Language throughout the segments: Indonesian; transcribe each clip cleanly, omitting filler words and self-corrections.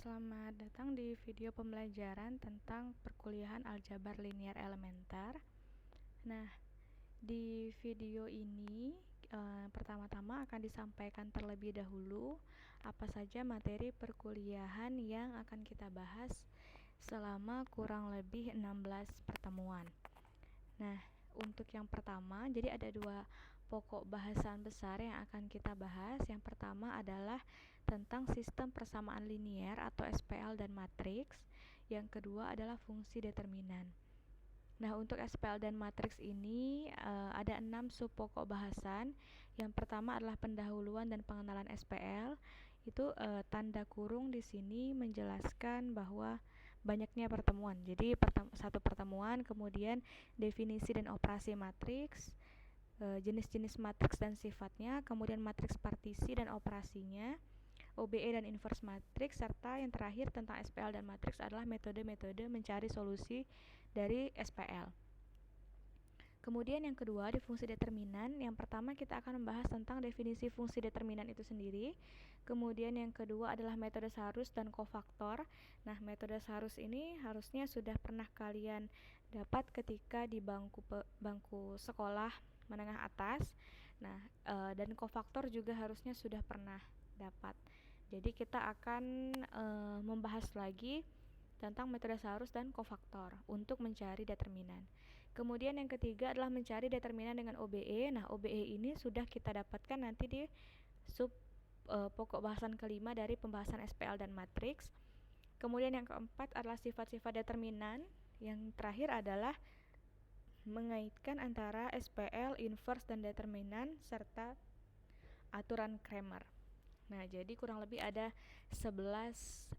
Selamat datang di video pembelajaran tentang perkuliahan aljabar linear elementer. Nah, di video ini pertama-tama akan disampaikan terlebih dahulu apa saja materi perkuliahan yang akan kita bahas selama kurang lebih 16 pertemuan. Nah, untuk yang pertama, jadi ada dua pokok bahasan besar yang akan kita bahas. Yang pertama adalah tentang sistem persamaan linier atau SPL dan matriks. Yang kedua adalah fungsi determinan. Nah, untuk SPL dan matriks ini ada 6 sub pokok bahasan. Yang pertama adalah pendahuluan dan pengenalan SPL. Itu tanda kurung di sini menjelaskan bahwa banyaknya pertemuan. Jadi satu pertemuan, kemudian definisi dan operasi matriks, jenis-jenis matriks dan sifatnya, kemudian matriks partisi dan operasinya, OBE dan inverse matriks, serta yang terakhir tentang SPL dan matriks adalah metode-metode mencari solusi dari SPL. Kemudian yang kedua, di fungsi determinan, yang pertama kita akan membahas tentang definisi fungsi determinan itu sendiri. Kemudian yang kedua adalah metode Sarus dan kofaktor. Nah, metode Sarus ini harusnya sudah pernah kalian dapat ketika di bangku sekolah menengah atas. Nah, dan kofaktor juga harusnya sudah pernah dapat. Jadi kita akan membahas lagi tentang metode Sarus dan kofaktor untuk mencari determinan. Kemudian yang ketiga adalah mencari determinan dengan OBE. Nah, OBE ini sudah kita dapatkan nanti di sub pokok bahasan kelima dari pembahasan SPL dan matriks. Kemudian yang keempat adalah sifat-sifat determinan. Yang terakhir adalah mengaitkan antara SPL, inverse, dan determinan serta aturan Cramer. Nah, jadi kurang lebih ada 11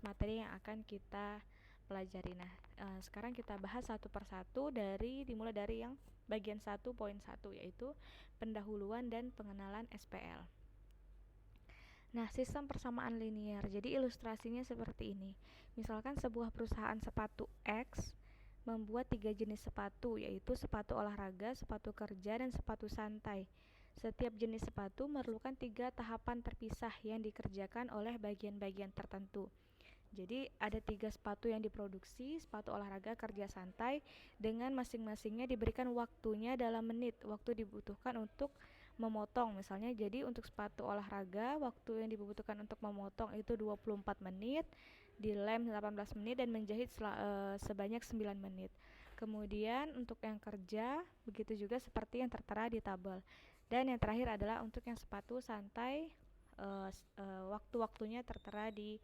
materi yang akan kita pelajari. Nah, sekarang kita bahas satu persatu dimulai dari yang bagian 1.1, yaitu pendahuluan dan pengenalan SPL. Nah, sistem persamaan linier. Jadi ilustrasinya seperti ini. Misalkan sebuah perusahaan sepatu X membuat 3 jenis sepatu, yaitu sepatu olahraga, sepatu kerja, dan sepatu santai. Setiap jenis sepatu memerlukan 3 tahapan terpisah yang dikerjakan oleh bagian-bagian tertentu. Jadi ada 3 sepatu yang diproduksi, sepatu olahraga, kerja santai, dengan masing-masingnya diberikan waktunya dalam menit, waktu dibutuhkan untuk memotong. Misalnya jadi untuk sepatu olahraga, waktu yang dibutuhkan untuk memotong itu 24 menit, dilem 18 menit, dan menjahit sebanyak 9 menit. Kemudian untuk yang kerja, begitu juga seperti yang tertera di tabel. Dan yang terakhir adalah untuk yang sepatu santai, waktu-waktunya tertera di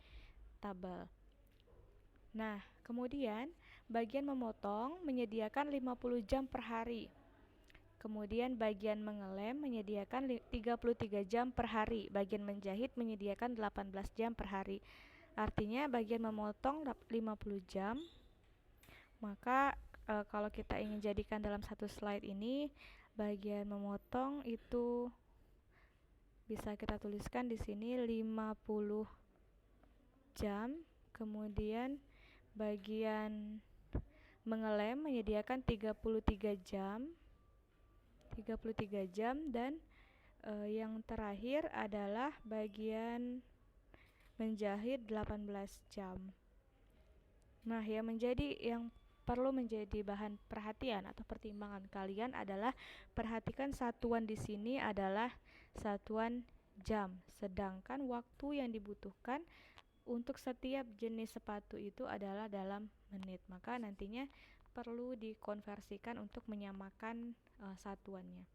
tabel. Nah, kemudian bagian memotong menyediakan 50 jam per hari. Kemudian bagian mengelem menyediakan 33 jam per hari. Bagian menjahit menyediakan 18 jam per hari. Artinya bagian memotong 50 jam. Maka kalau kita ingin jadikan dalam satu slide ini, bagian memotong itu bisa kita tuliskan di sini 50 jam. Kemudian bagian mengelem menyediakan 33 jam. Dan yang terakhir adalah bagian menjahit 18 jam. Nah, yang perlu menjadi bahan perhatian atau pertimbangan kalian adalah perhatikan satuan di sini adalah satuan jam, sedangkan waktu yang dibutuhkan untuk setiap jenis sepatu itu adalah dalam menit. Maka nantinya perlu dikonversikan untuk menyamakan satuannya.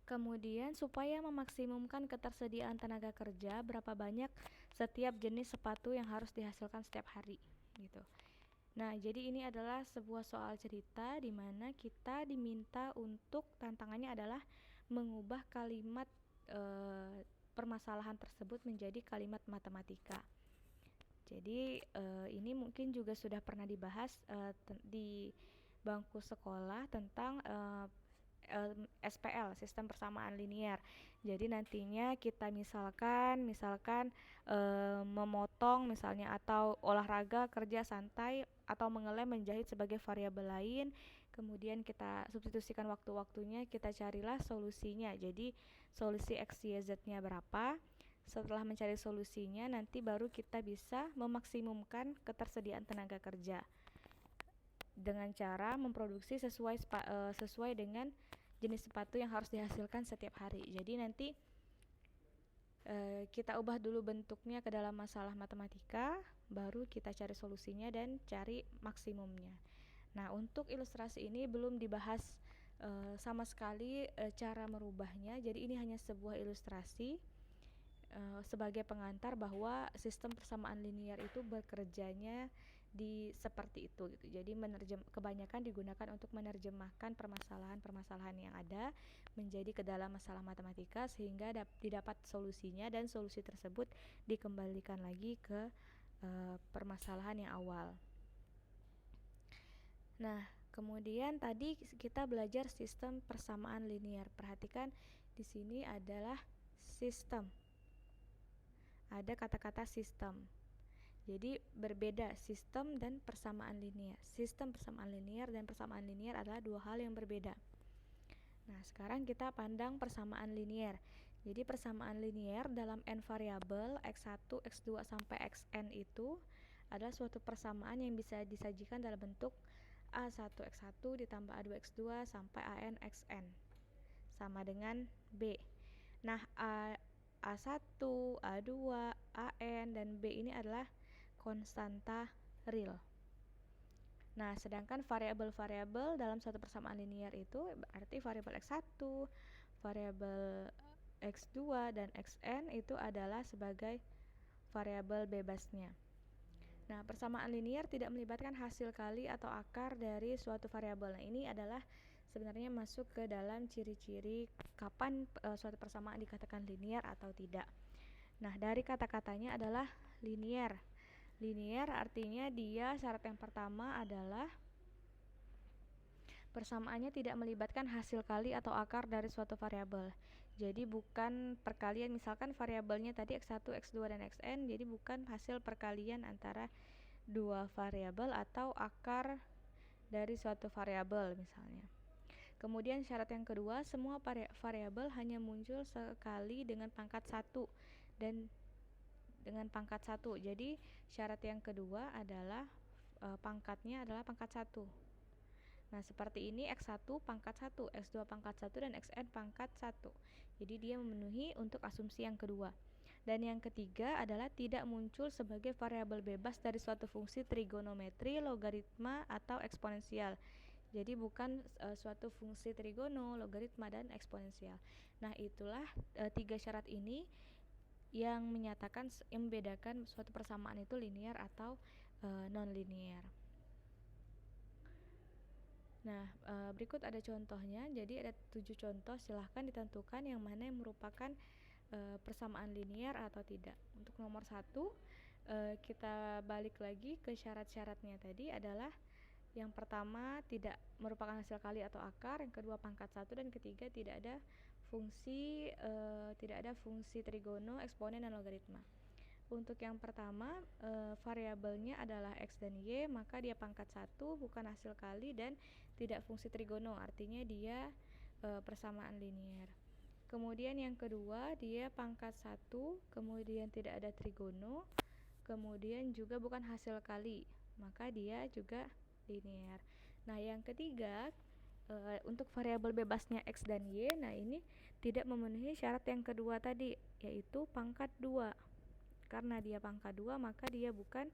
Kemudian supaya memaksimumkan ketersediaan tenaga kerja, berapa banyak setiap jenis sepatu yang harus dihasilkan setiap hari gitu. Nah, jadi ini adalah sebuah soal cerita di mana kita diminta untuk tantangannya adalah mengubah kalimat permasalahan tersebut menjadi kalimat matematika. Jadi ini mungkin juga sudah pernah dibahas di bangku sekolah tentang SPL, sistem persamaan linier. Jadi nantinya kita misalkan memotong misalnya, atau olahraga, kerja santai, atau mengelem, menjahit sebagai variabel lain. Kemudian kita substitusikan waktu-waktunya, kita carilah solusinya. Jadi solusi X, Y, Z-nya berapa, Setelah mencari solusinya, nanti baru kita bisa memaksimumkan ketersediaan tenaga kerja dengan cara memproduksi sesuai dengan jenis sepatu yang harus dihasilkan setiap hari. Jadi nanti kita ubah dulu bentuknya ke dalam masalah matematika, baru kita cari solusinya dan cari maksimumnya. Nah, untuk ilustrasi ini belum dibahas sama sekali cara merubahnya. Jadi ini hanya sebuah ilustrasi sebagai pengantar bahwa sistem persamaan linier itu bekerjanya seperti itu gitu. Jadi kebanyakan digunakan untuk menerjemahkan permasalahan-permasalahan yang ada menjadi ke dalam masalah matematika sehingga didapat solusinya, dan solusi tersebut dikembalikan lagi ke permasalahan yang awal. Nah, kemudian tadi kita belajar sistem persamaan linier. Perhatikan di sini adalah sistem. Ada kata-kata sistem. Jadi berbeda sistem dan persamaan linier. Sistem persamaan linier dan persamaan linier adalah dua hal yang berbeda. Nah, sekarang kita pandang persamaan linier. Jadi persamaan linier dalam n variabel x1, x2 sampai xn itu adalah suatu persamaan yang bisa disajikan dalam bentuk A1x1 ditambah A2x2 sampai AN xn sama dengan B. Nah, A1, A2, AN, dan B ini adalah konstanta real. Nah, sedangkan variabel-variabel dalam suatu persamaan linier itu berarti variabel x1, variabel x2, dan xn itu adalah sebagai variabel bebasnya. Nah, persamaan linier tidak melibatkan hasil kali atau akar dari suatu variabel. Nah, ini adalah sebenarnya masuk ke dalam ciri-ciri kapan suatu persamaan dikatakan linier atau tidak. Nah, dari kata-katanya adalah linier. Linier artinya dia syarat yang pertama adalah persamaannya tidak melibatkan hasil kali atau akar dari suatu variabel. Jadi bukan perkalian, misalkan variabelnya tadi x1, x2, dan xn, jadi bukan hasil perkalian antara dua variabel atau akar dari suatu variabel misalnya. Kemudian syarat yang kedua, semua variabel hanya muncul sekali dengan pangkat 1 dan dengan pangkat 1. Jadi syarat yang kedua adalah pangkatnya adalah pangkat 1. Nah, seperti ini x1 pangkat 1, x2 pangkat 1, dan xn pangkat 1. Jadi dia memenuhi untuk asumsi yang kedua. Dan yang ketiga adalah tidak muncul sebagai variabel bebas dari suatu fungsi trigonometri, logaritma, atau eksponensial. Jadi bukan suatu fungsi trigono, logaritma, dan eksponensial. Nah, itulah tiga syarat ini yang membedakan suatu persamaan itu linier atau non-linier. Nah, berikut ada contohnya. Jadi ada 7 contoh, silahkan ditentukan yang mana yang merupakan persamaan linier atau tidak. Untuk nomor 1, kita balik lagi ke syarat-syaratnya tadi adalah yang pertama tidak merupakan hasil kali atau akar, yang kedua pangkat 1, dan ketiga tidak ada fungsi trigono, eksponen, dan logaritma. Untuk yang pertama, variabelnya adalah x dan y, maka dia pangkat 1, bukan hasil kali, dan tidak fungsi trigono, artinya dia persamaan linier. Kemudian yang kedua, dia pangkat 1, kemudian tidak ada trigono, kemudian juga bukan hasil kali, maka dia juga linier. Nah, yang ketiga, untuk variabel bebasnya x dan y, nah ini tidak memenuhi syarat yang kedua tadi, yaitu pangkat 2. Karena dia pangkat 2, maka dia bukan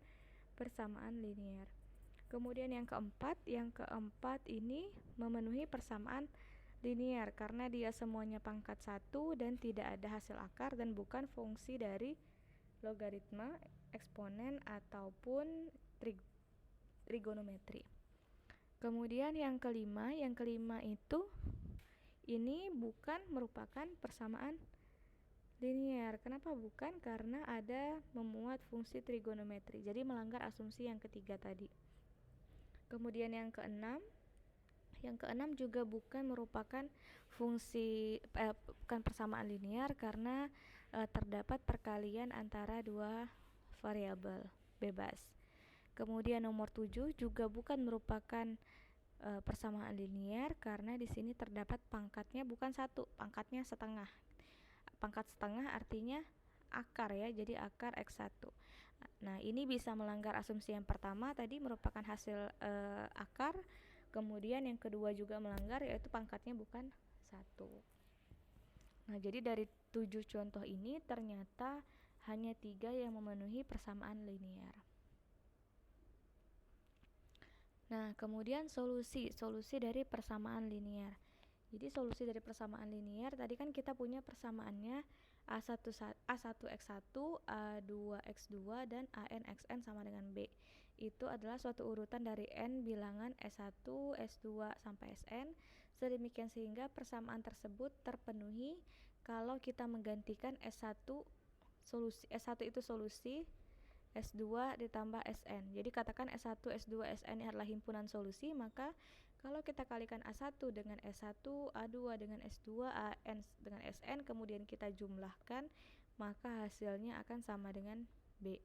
persamaan linier. Kemudian yang keempat ini memenuhi persamaan linier karena dia semuanya pangkat 1 dan tidak ada hasil akar dan bukan fungsi dari logaritma, eksponen, ataupun trigonometri. Kemudian yang kelima itu ini bukan merupakan persamaan linier. Kenapa bukan? Karena ada memuat fungsi trigonometri. Jadi melanggar asumsi yang ketiga tadi. Kemudian yang keenam juga bukan merupakan bukan persamaan linier karena terdapat perkalian antara dua variabel bebas. Kemudian nomor 7 juga bukan merupakan persamaan linier karena di sini terdapat pangkatnya bukan 1, pangkatnya setengah. Pangkat setengah artinya akar ya, jadi akar X1. Nah, ini bisa melanggar asumsi yang pertama tadi merupakan hasil akar. Kemudian yang kedua juga melanggar, yaitu pangkatnya bukan 1. Nah, jadi dari 7 contoh ini ternyata hanya 3 yang memenuhi persamaan linear. Nah, kemudian solusi dari persamaan linear. Jadi solusi dari persamaan linear tadi kan kita punya persamaannya A1X1, A2X2, dan ANXN sama dengan B. Itu adalah suatu urutan dari n bilangan S1, S2 sampai Sn. Sedemikian sehingga persamaan tersebut terpenuhi kalau kita menggantikan S1 itu solusi, S2 ditambah Sn. Jadi katakan S1, S2, Sn adalah himpunan solusi, maka kalau kita kalikan A1 dengan S1, A2 dengan S2, AN dengan Sn, kemudian kita jumlahkan, maka hasilnya akan sama dengan B.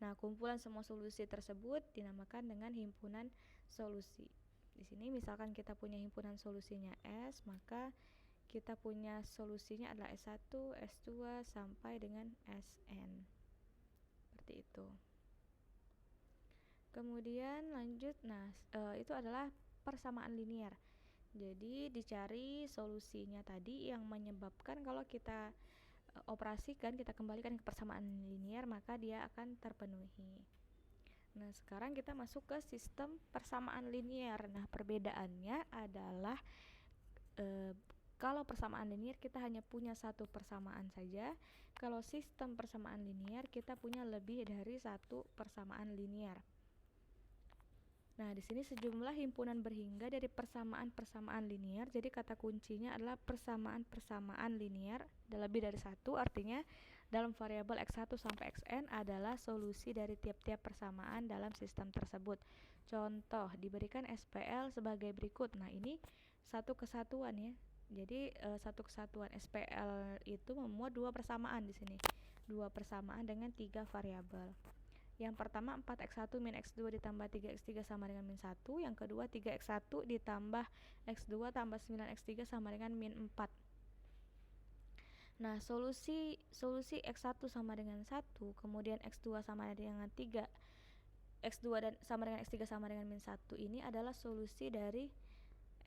Nah, kumpulan semua solusi tersebut dinamakan dengan himpunan solusi. Di sini misalkan kita punya himpunan solusinya S, maka kita punya solusinya adalah S1, S2 sampai dengan Sn. Seperti itu. Kemudian lanjut, itu adalah persamaan linear. Jadi dicari solusinya tadi yang menyebabkan kalau kita operasikan, kita kembalikan ke persamaan linear, maka dia akan terpenuhi. Nah, sekarang kita masuk ke sistem persamaan linear. Nah, perbedaannya adalah kalau persamaan linear kita hanya punya satu persamaan saja. Kalau sistem persamaan linear kita punya lebih dari satu persamaan linear. Nah, di sini sejumlah himpunan berhingga dari persamaan-persamaan linear. Jadi kata kuncinya adalah persamaan-persamaan linear. Ada lebih dari satu, artinya dalam variabel X1 sampai Xn adalah solusi dari tiap-tiap persamaan dalam sistem tersebut. Contoh, diberikan SPL sebagai berikut. Nah, ini satu kesatuan ya. Jadi satu kesatuan SPL itu memuat dua persamaan di sini. Dua persamaan dengan 3 variabel. Yang pertama 4x1 min x2 ditambah 3x3 sama dengan min 1. Yang kedua 3x1 ditambah x2 tambah 9x3 sama dengan min 4. Nah, solusi x1 sama dengan 1, kemudian x2 sama dengan 3, x2 dan sama dengan x3 sama dengan min 1 ini adalah solusi dari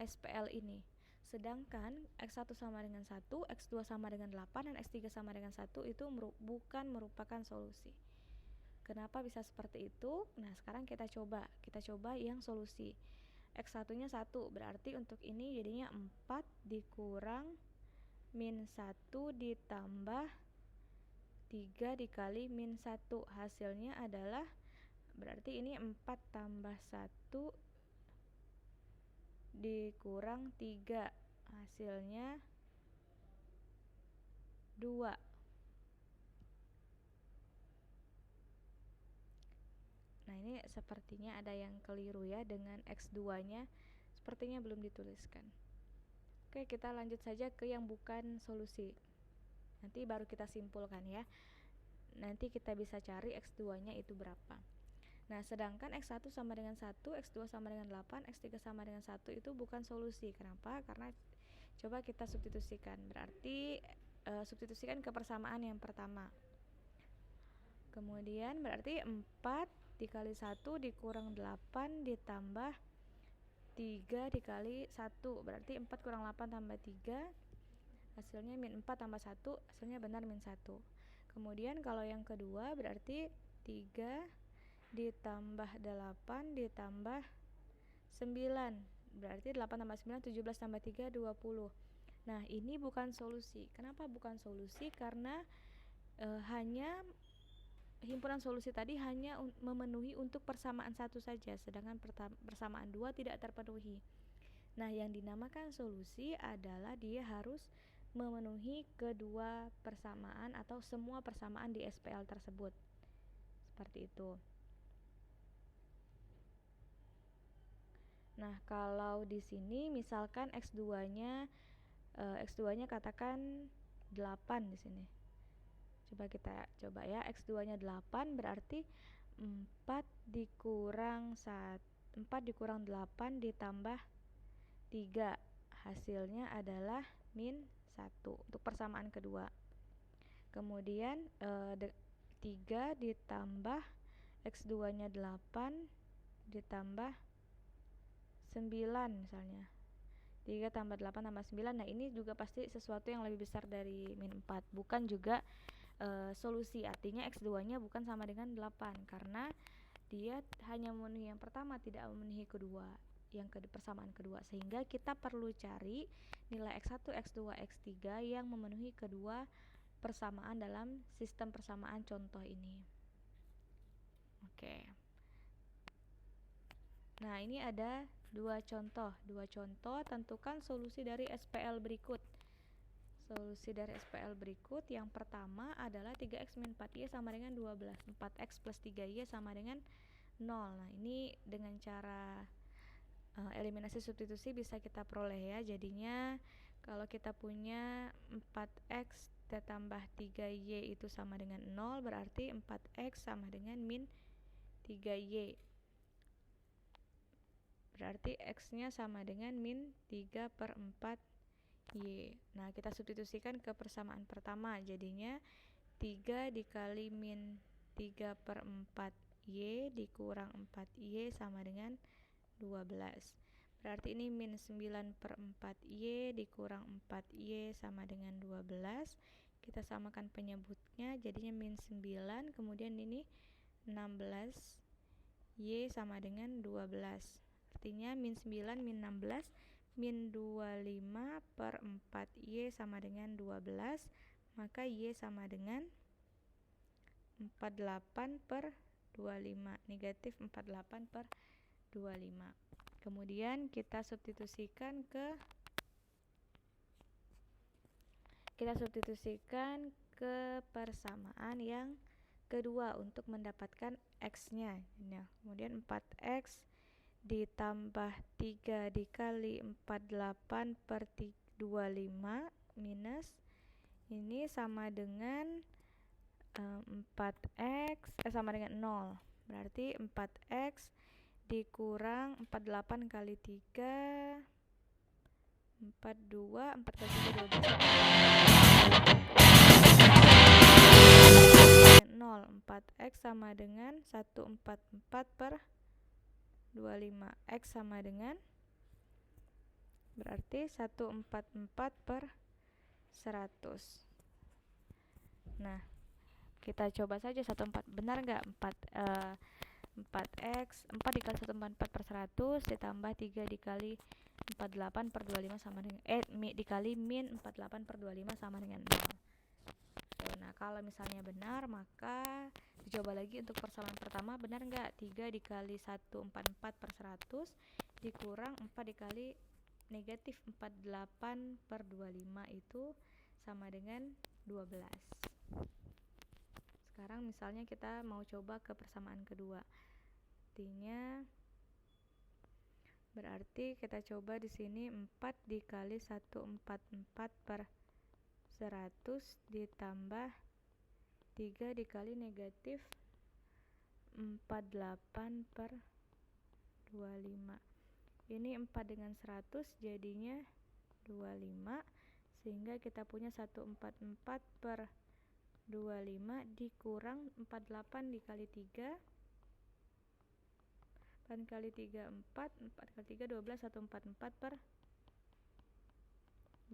SPL ini. Sedangkan x1 sama dengan 1, x2 sama dengan 8, dan x3 sama dengan 1 itu bukan merupakan solusi. Kenapa bisa seperti itu? Nah, sekarang kita coba yang solusi. X1-nya 1, berarti untuk ini jadinya 4 dikurang min 1 ditambah 3 dikali min 1. Hasilnya adalah, berarti ini 4 tambah 1 dikurang 3. Hasilnya 2. Nah, ini sepertinya ada yang keliru ya, dengan X2-nya sepertinya belum dituliskan. Oke, kita lanjut saja ke yang bukan solusi. Nanti baru kita simpulkan ya. Nanti kita bisa cari X2-nya itu berapa. Nah, sedangkan X1 sama dengan 1, X2 sama dengan 8, X3 sama dengan 1 itu bukan solusi. Kenapa? Karena coba kita substitusikan. Berarti substitusikan ke persamaan yang pertama. Kemudian berarti 4 dikali 1 dikurang 8 ditambah 3 dikali 1. Berarti 4 kurang 8 tambah 3. Hasilnya min 4 tambah 1. Hasilnya benar min 1. Kemudian kalau yang kedua berarti 3 ditambah 8 ditambah 9. Berarti 8 tambah 9, 17 tambah 3, 20. Nah, ini bukan solusi. Kenapa bukan solusi? Karena hanya himpunan solusi tadi hanya memenuhi untuk persamaan 1 saja, sedangkan persamaan 2 tidak terpenuhi. Nah, yang dinamakan solusi adalah dia harus memenuhi kedua persamaan atau semua persamaan di SPL tersebut. Seperti itu. Nah, kalau di sini misalkan X2-nya katakan 8 di sini. Coba kita coba ya, X2-nya 8 berarti 4 dikurang 8 ditambah 3. Hasilnya adalah min 1 untuk persamaan kedua. Kemudian 3 ditambah X2 nya 8 ditambah 9 misalnya, 3 tambah 8 tambah 9. Nah ini juga pasti sesuatu yang lebih besar dari min 4, bukan juga solusi, artinya X2 nya bukan sama dengan 8 karena dia hanya memenuhi yang pertama, tidak memenuhi kedua, persamaan kedua, sehingga kita perlu cari nilai X1, X2, X3 yang memenuhi kedua persamaan dalam sistem persamaan contoh ini. Oke. Nah, ini ada dua contoh. Tentukan solusi dari SPL berikut. Solusi dari SPL berikut, yang pertama adalah 3x min 4y sama dengan 12. 4x plus 3y sama dengan 0. Nah, ini dengan cara eliminasi substitusi bisa kita peroleh ya. Jadinya kalau kita punya 4x ditambah 3y itu sama dengan 0, berarti 4x sama dengan min 3y. Berarti x-nya sama dengan min 3 per 4 Y. Nah, kita substitusikan ke persamaan pertama, jadinya 3 dikali min 3 per 4 Y dikurang 4 Y sama dengan 12. Berarti ini min 9 per 4 Y dikurang 4 Y sama dengan 12. Kita samakan penyebutnya, jadinya min 9, kemudian ini 16 Y sama dengan 12. Artinya min 9 min 16 min 25 per 4Y sama dengan 12, maka Y sama dengan 48 per 25, negatif 48 per 25. Kemudian kita substitusikan ke persamaan yang kedua untuk mendapatkan X-nya. Nah, kemudian 4X ditambah 3 dikali 48 per 25 minus ini sama dengan 4x sama dengan 0. Berarti 4x dikurang 48 kali 3 42, 4 kali 3 12 0. 4x sama dengan 144 per 25. X sama dengan, berarti 144 per 100. Nah, kita coba saja 14, benar nggak? 4x 4 dikali 144 per 100 ditambah 3 dikali 48 per 25 sama dengan dikali min 48 per 25 sama dengan 0. Oke, nah kalau misalnya benar, maka dicoba lagi untuk persamaan pertama, benar nggak? 3 dikali 144 per 100 dikurang 4 dikali negatif 48 per 25 itu sama dengan 12. Sekarang misalnya kita mau coba ke persamaan kedua, artinya berarti kita coba di sini 4 dikali 144 per 100 ditambah 3 dikali negatif 48 per 25. Ini 4 dengan 100 jadinya 25, sehingga kita punya 144 per 25 dikurang 48 dikali 3, 8 kali 3 4, 4 kali 3 12, 144 per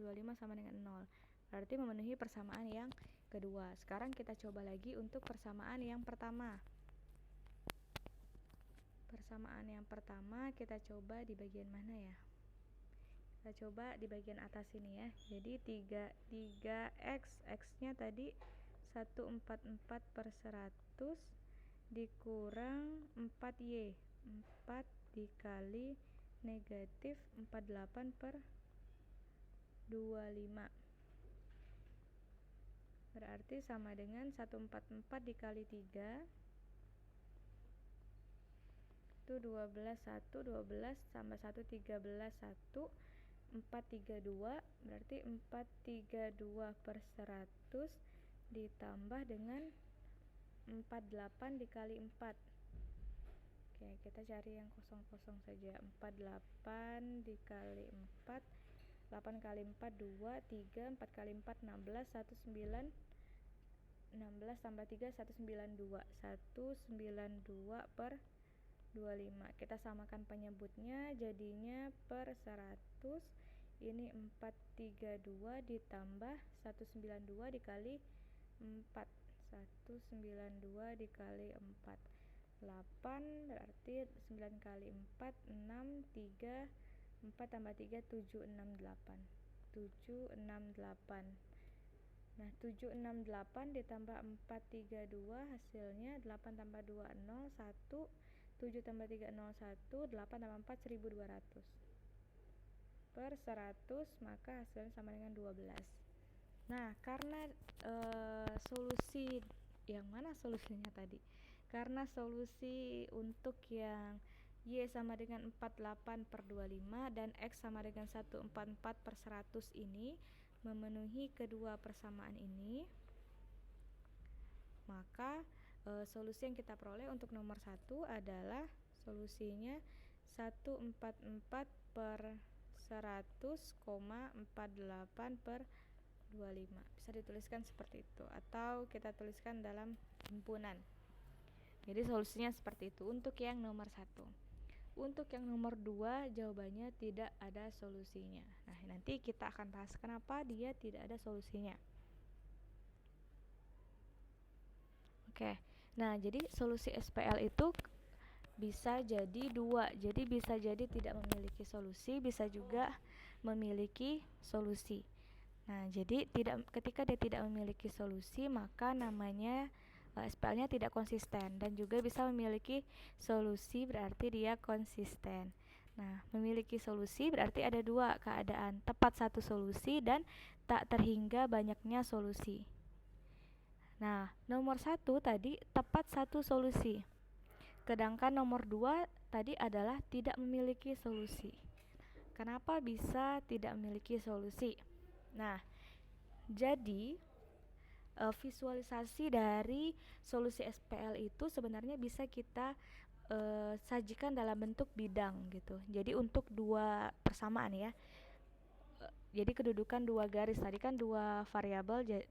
25 sama dengan 0. Berarti memenuhi persamaan yang kedua. Sekarang kita coba lagi untuk persamaan yang pertama. Persamaan yang pertama kita coba di bagian mana ya? Kita coba di bagian atas ini ya. Jadi 3x, x-nya tadi 144 per 100 dikurang 4y, 4 dikali negatif 48 per 25, berarti sama dengan 144 dikali 3 itu 12, 1, 12 tambah 1, 13, 1, 432, berarti 432 per 100 ditambah dengan 48 dikali 4. Oke, kita cari yang kosong-kosong saja. 48 dikali 4, 8 kali 4 2, 3, 4 kali 4 16, 1 9, 16 tambah 3 192. 192 per 25. Kita samakan penyebutnya, jadinya per 100. Ini 432 ditambah 192 dikali 4. 192 dikali 4. 8, berarti 9 kali 4 6, 3, 4 tambah 3 768. 768. Nah, 768 ditambah 432 hasilnya 8 tambah 2 0 1, 7 tambah 3 0 1, 8 tambah 4 1200 per 100, maka hasilnya sama dengan 12. Nah, karena solusi yang mana solusinya tadi? Karena solusi untuk yang Y sama dengan 48 per 25 dan X sama dengan 144 per 100 ini memenuhi kedua persamaan ini, maka solusi yang kita peroleh untuk nomor 1 adalah solusinya 144 per 100,48 per 25. Bisa dituliskan seperti itu atau kita tuliskan dalam himpunan. Jadi solusinya seperti itu untuk yang nomor 1. Untuk yang nomor 2 jawabannya tidak ada solusinya. Nah, nanti kita akan bahas kenapa dia tidak ada solusinya. Oke. Nah, jadi solusi SPL itu bisa jadi dua. Jadi bisa jadi tidak memiliki solusi, bisa juga memiliki solusi. Nah, jadi ketika dia tidak memiliki solusi, maka namanya SPL-nya tidak konsisten, dan juga bisa memiliki solusi berarti dia konsisten. Nah, memiliki solusi berarti ada dua keadaan, tepat satu solusi dan tak terhingga banyaknya solusi. Nah, nomor 1 tadi tepat satu solusi. Sedangkan nomor 2 tadi adalah tidak memiliki solusi. Kenapa bisa tidak memiliki solusi? Nah, jadi visualisasi dari solusi SPL itu sebenarnya bisa kita sajikan dalam bentuk bidang gitu. Jadi untuk dua persamaan ya. Jadi kedudukan dua garis tadi kan dua variabel,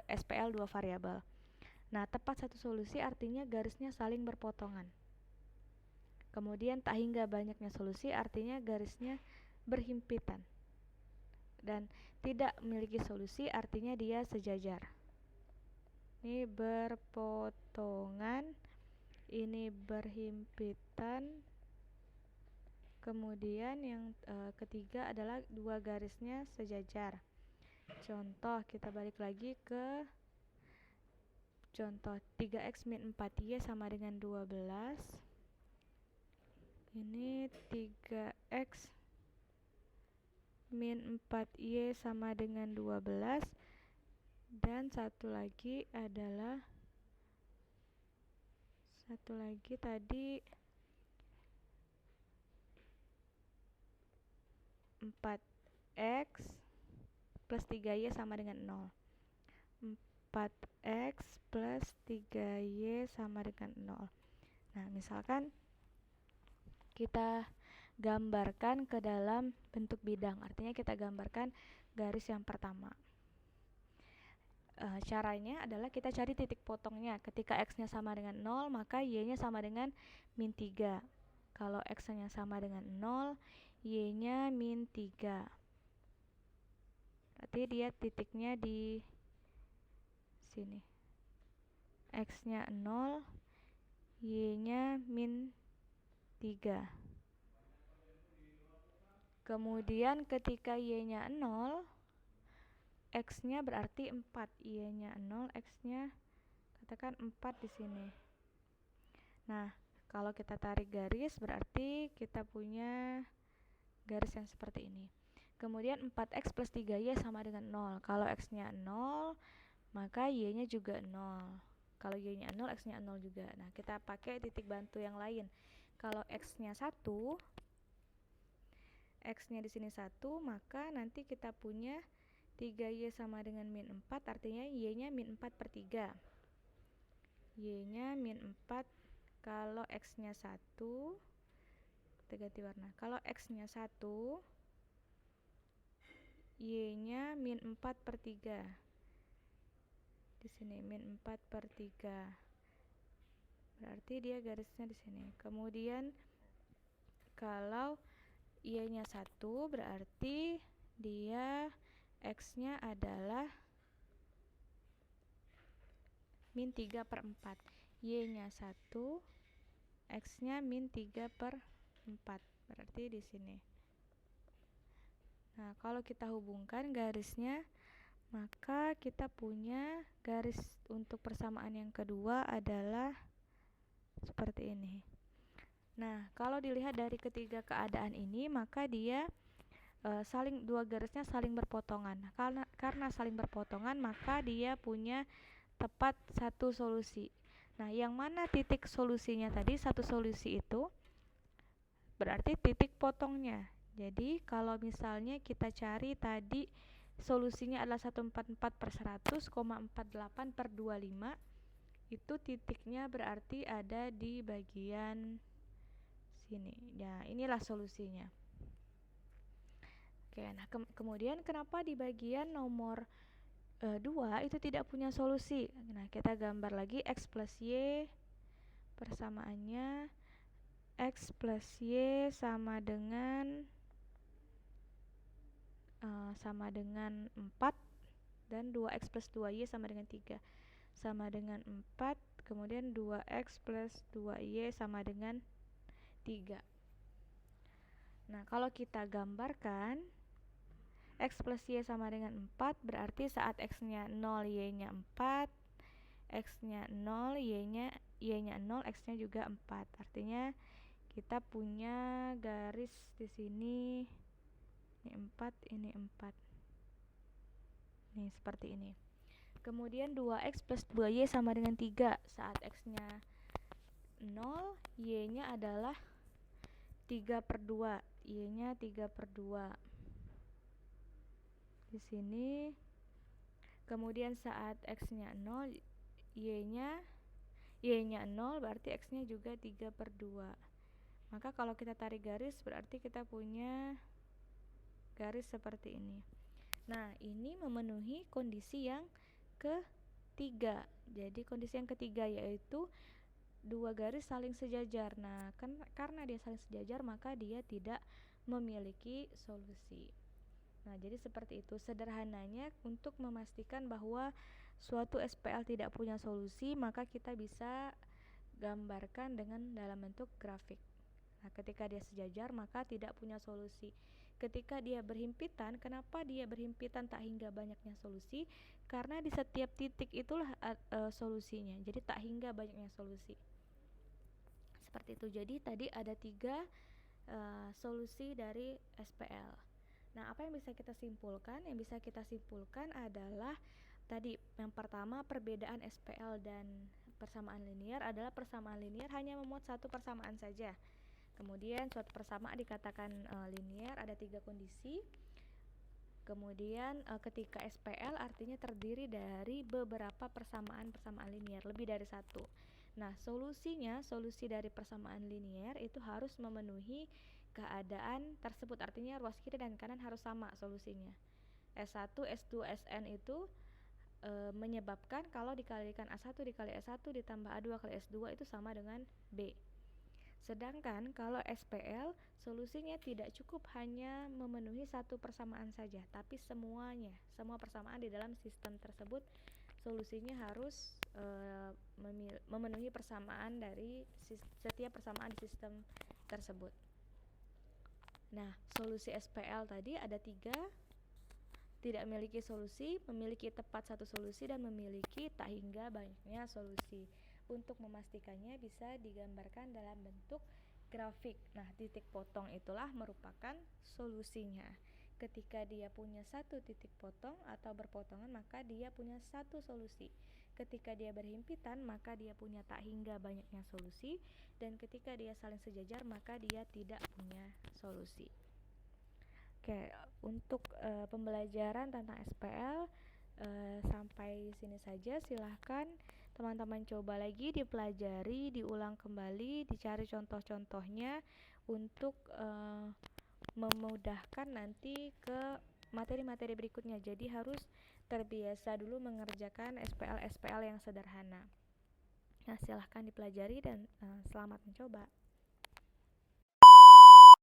SPL dua variabel. Nah, tepat satu solusi artinya garisnya saling berpotongan. Kemudian tak hingga banyaknya solusi artinya garisnya berhimpitan. Dan tidak memiliki solusi artinya dia sejajar. Ini berpotongan, ini berhimpitan. Kemudian yang ketiga adalah dua garisnya sejajar. Contoh, kita balik lagi ke contoh 3x min 4y sama dengan 12. Ini 3x min 4y sama dengan 12. Dan satu lagi tadi 4x plus 3y sama dengan 0. 4x plus 3y sama dengan 0. Nah, misalkan kita gambarkan ke dalam bentuk bidang, artinya kita gambarkan garis yang pertama. Caranya adalah kita cari titik potongnya. Ketika x-nya sama dengan 0, maka y-nya sama dengan min 3. Kalau x-nya sama dengan 0, y-nya min 3. Berarti dia titiknya di sini. X-nya 0, y-nya min 3. Kemudian ketika y-nya 0, x-nya berarti 4, y-nya 0, x-nya katakan 4 di sini. Nah, kalau kita tarik garis berarti kita punya garis yang seperti ini. Kemudian 4x plus 3y sama dengan 0. Kalau x-nya 0, maka y-nya juga 0. Kalau y-nya 0, x-nya 0 juga. Nah, kita pakai titik bantu yang lain. Kalau x-nya 1, x-nya di sini 1, maka nanti kita punya 3y sama dengan min 4, artinya y-nya min 4 per 3. Y-nya min 4. Kalau x-nya 1, kita ganti warna. Kalau x-nya 1, y-nya min 4 per 3. Di sini min 4/3. Berarti dia garisnya di sini. Kemudian kalau Y-nya 1 berarti dia X-nya adalah min 3/4. Y-nya 1, X-nya min 3/4. Berarti di sini. Nah, kalau kita hubungkan garisnya, maka kita punya garis untuk persamaan yang kedua adalah seperti ini. Nah, kalau dilihat dari ketiga keadaan ini, maka dia dua garisnya saling berpotongan. Karena saling berpotongan, maka dia punya tepat satu solusi. Nah, yang mana titik solusinya tadi? Satu solusi itu berarti titik potongnya. Jadi kalau misalnya kita cari tadi solusinya adalah 144/100,48/25, itu titiknya berarti ada di bagian sini. Ya, inilah solusinya. Oke, nah kemudian kenapa di bagian nomor 2 itu tidak punya solusi? Nah, kita gambar lagi X plus Y, persamaannya X plus Y sama dengan 4, dan 2X plus 2Y sama dengan 3. Sama dengan 4, kemudian 2X plus 2Y sama dengan 3. Nah, kalau kita gambarkan X plus Y sama dengan 4, berarti saat X-nya 0, Y-nya 4, X-nya 0, Y-nya 0, X-nya juga 4. Artinya kita punya garis di sini, ini 4, ini 4. Nih, seperti ini. Kemudian 2X plus 2Y sama dengan 3. Saat X-nya 0, Y-nya adalah 3/2. Y-nya 3/2. Di sini. Kemudian saat X-nya 0, Y-nya 0, berarti X-nya juga 3/2. Maka kalau kita tarik garis, berarti kita punya garis seperti ini. Nah, ini memenuhi kondisi yang ketiga. Jadi kondisi yang ketiga yaitu dua garis saling sejajar. Nah, karena dia saling sejajar, maka dia tidak memiliki solusi. Nah, jadi seperti itu sederhananya untuk memastikan bahwa suatu SPL tidak punya solusi, maka kita bisa gambarkan dengan dalam bentuk grafik. Nah, ketika dia sejajar, maka tidak punya solusi. Ketika dia berhimpitan, kenapa dia berhimpitan tak hingga banyaknya solusi? Karena di setiap titik itulah solusinya. Jadi tak hingga banyaknya solusi. Seperti itu. Jadi tadi ada 3 solusi dari SPL. Nah, apa yang bisa kita simpulkan? Yang bisa kita simpulkan adalah tadi yang pertama, perbedaan SPL dan persamaan linear adalah persamaan linear hanya memuat satu persamaan saja. Kemudian suatu persamaan dikatakan linear ada 3 kondisi. Kemudian ketika SPL artinya terdiri dari beberapa persamaan linear, lebih dari satu. Nah, solusi dari persamaan linear itu harus memenuhi keadaan tersebut. Artinya ruas kiri dan kanan harus sama solusinya. S1, S2, Sn itu menyebabkan kalau dikalikan A1 dikali S1 ditambah A2 kali S2 itu sama dengan B. Sedangkan kalau SPL solusinya tidak cukup hanya memenuhi satu persamaan saja, tapi semua persamaan di dalam sistem tersebut solusinya harus memenuhi persamaan dari setiap persamaan di sistem tersebut. Nah, solusi SPL tadi ada 3, tidak memiliki solusi, memiliki tepat satu solusi, dan memiliki tak hingga banyaknya solusi. Untuk memastikannya bisa digambarkan dalam bentuk grafik. Nah, titik potong itulah merupakan solusinya. Ketika dia punya satu titik potong atau berpotongan, maka dia punya satu solusi. Ketika dia berhimpitan, maka dia punya tak hingga banyaknya solusi. Dan ketika dia saling sejajar, maka dia tidak punya solusi. Oke, untuk pembelajaran tentang SPL sampai sini saja. Silahkan teman-teman coba lagi dipelajari, diulang kembali, dicari contoh-contohnya untuk memudahkan nanti ke materi-materi berikutnya. Jadi harus terbiasa dulu mengerjakan SPL-SPL yang sederhana. Nah, silahkan dipelajari dan selamat mencoba.